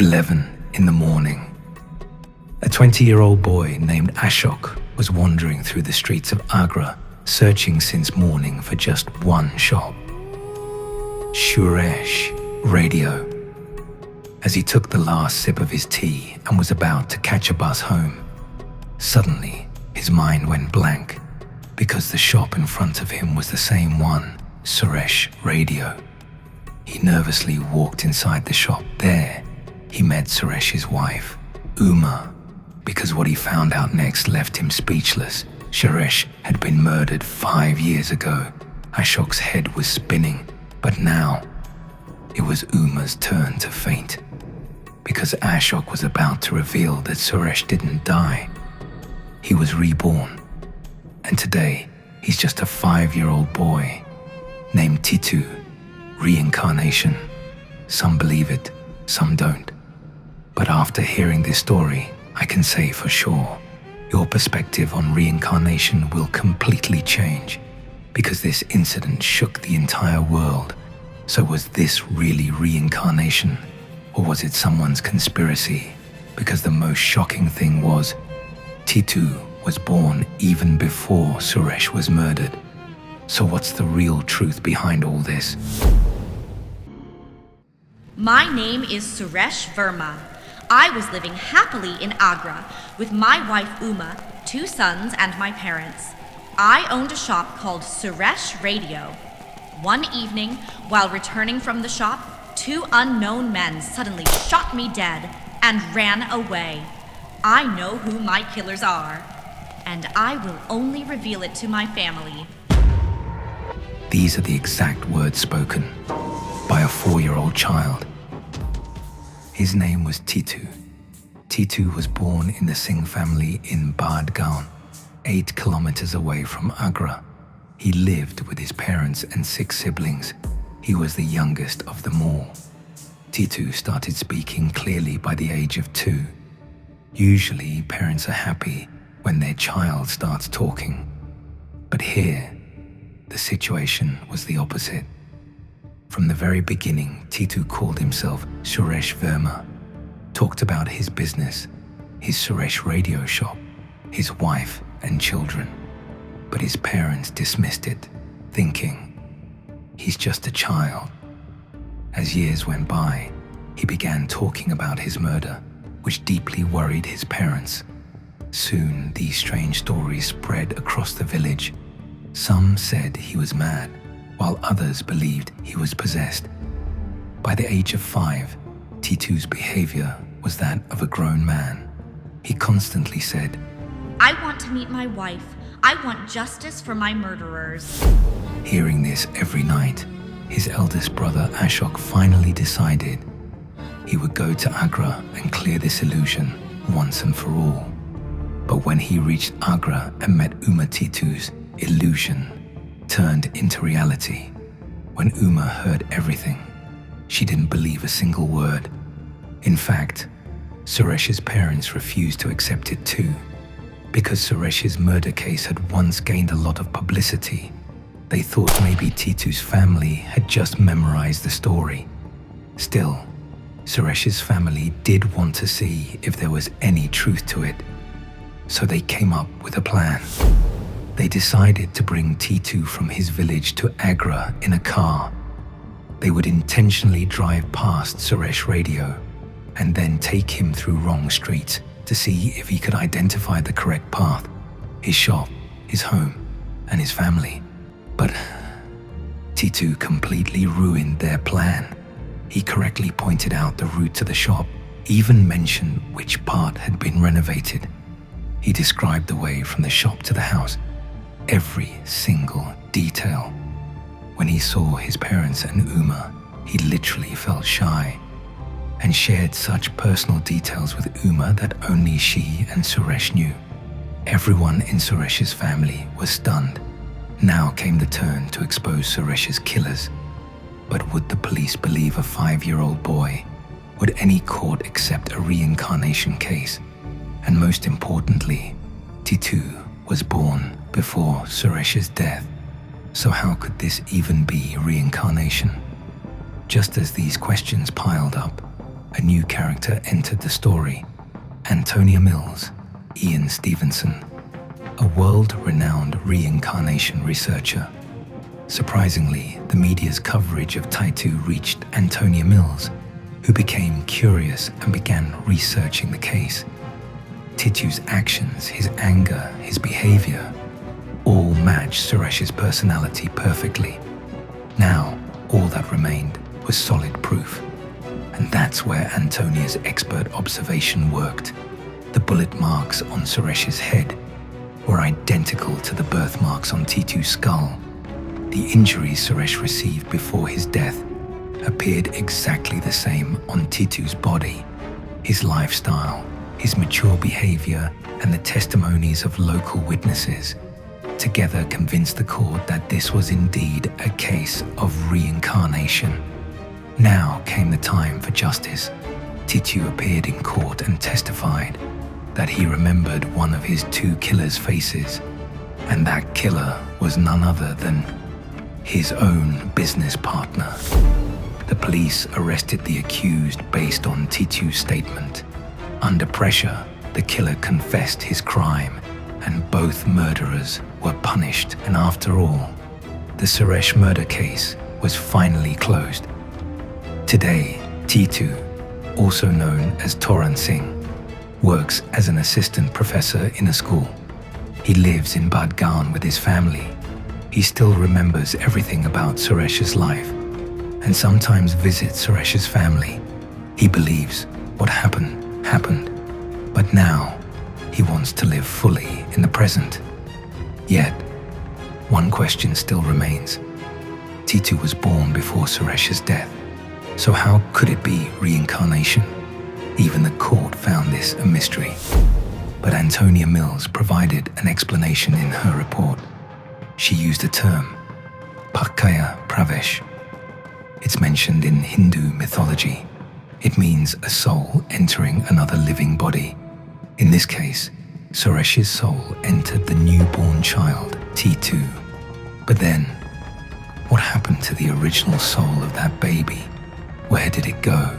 11 in the morning. A 20-year-old boy named Ashok was wandering through the streets of Agra, searching since morning for just one shop. Suresh Radio. As he took the last sip of his tea and was about to catch a bus home, suddenly his mind went blank because the shop in front of him was the same one, Suresh Radio. He nervously walked inside the shop. There, he met Suresh's wife, Uma, because what he found out next left him speechless. Suresh had been murdered 5 years ago. Ashok's head was spinning, but now it was Uma's turn to faint, because Ashok was about to reveal that Suresh didn't die. He was reborn, and today he's just a 5-year-old boy named Titu. Reincarnation. Some believe it, some don't. But after hearing this story, I can say for sure, your perspective on reincarnation will completely change, because this incident shook the entire world. So was this really reincarnation, or was it someone's conspiracy? Because the most shocking thing was, Titu was born even before Suresh was murdered. So what's the real truth behind all this? My name is Suresh Verma. I was living happily in Agra with my wife Uma, 2 sons, and my parents. I owned a shop called Suresh Radio. One evening, while returning from the shop, 2 unknown men suddenly shot me dead and ran away. I know who my killers are, and I will only reveal it to my family. These are the exact words spoken by a 4-year-old child. His name was Titu. Titu was born in the Singh family in Badgaon, 8 kilometers away from Agra. He lived with his parents and 6 siblings. He was the youngest of them all. Titu started speaking clearly by the age of 2. Usually, parents are happy when their child starts talking. But here, the situation was the opposite. From the very beginning, Titu called himself Suresh Verma, talked about his business, his Suresh Radio shop, his wife and children. But his parents dismissed it, thinking, he's just a child. As years went by, he began talking about his murder, which deeply worried his parents. Soon, these strange stories spread across the village. Some said he was mad, while others believed he was possessed. By the age of 5, Titu's behavior was that of a grown man. He constantly said, I want to meet my wife. I want justice for my murderers. Hearing this every night, his eldest brother Ashok finally decided he would go to Agra and clear this illusion once and for all. But when he reached Agra and met Uma, Titu's illusion turned into reality. When Uma heard everything, she didn't believe a single word. In fact, Suresh's parents refused to accept it too, because Suresh's murder case had once gained a lot of publicity. They thought maybe Titu's family had just memorized the story. Still, Suresh's family did want to see if there was any truth to it, so they came up with a plan. They decided to bring Titu from his village to Agra in a car. They would intentionally drive past Suresh Radio and then take him through wrong streets to see if he could identify the correct path, his shop, his home, and his family. But Titu completely ruined their plan. He correctly pointed out the route to the shop, even mentioned which part had been renovated. He described the way from the shop to the house, every single detail. When he saw his parents and Uma, he literally felt shy and shared such personal details with Uma that only she and Suresh knew. Everyone in Suresh's family was stunned. Now came the turn to expose Suresh's killers. But would the police believe a 5-year-old boy? Would any court accept a reincarnation case? And most importantly, Titu was born before Suresh's death. So how could this even be reincarnation? Just as these questions piled up, a new character entered the story, Antonia Mills, Ian Stevenson, a world-renowned reincarnation researcher. Surprisingly, the media's coverage of Taitu reached Antonia Mills, who became curious and began researching the case. Titu's actions, his anger, his behavior, all matched Suresh's personality perfectly. Now, all that remained was solid proof. And that's where Antonia's expert observation worked. The bullet marks on Suresh's head were identical to the birthmarks on Titu's skull. The injuries Suresh received before his death appeared exactly the same on Titu's body. His lifestyle, his mature behavior, and the testimonies of local witnesses together convinced the court that this was indeed a case of reincarnation. Now came the time for justice. Titu appeared in court and testified that he remembered one of his two killers' faces, and that killer was none other than his own business partner. The police arrested the accused based on Titu's statement. Under pressure, the killer confessed his crime, and both murderers were punished. And after all, the Suresh murder case was finally closed. Today, Titu, also known as Toran Singh, works as an assistant professor in a school. He lives in Badgaon with his family. He still remembers everything about Suresh's life and sometimes visits Suresh's family. He believes what happened, happened, but now he wants to live fully in the present. Yet, one question still remains. Titu was born before Suresh's death, so how could it be reincarnation? Even the court found this a mystery. But Antonia Mills provided an explanation in her report. She used a term, Pakaya Pravesh. It's mentioned in Hindu mythology. It means a soul entering another living body. In this case, Suresh's soul entered the newborn child, Titu. But then, what happened to the original soul of that baby? Where did it go?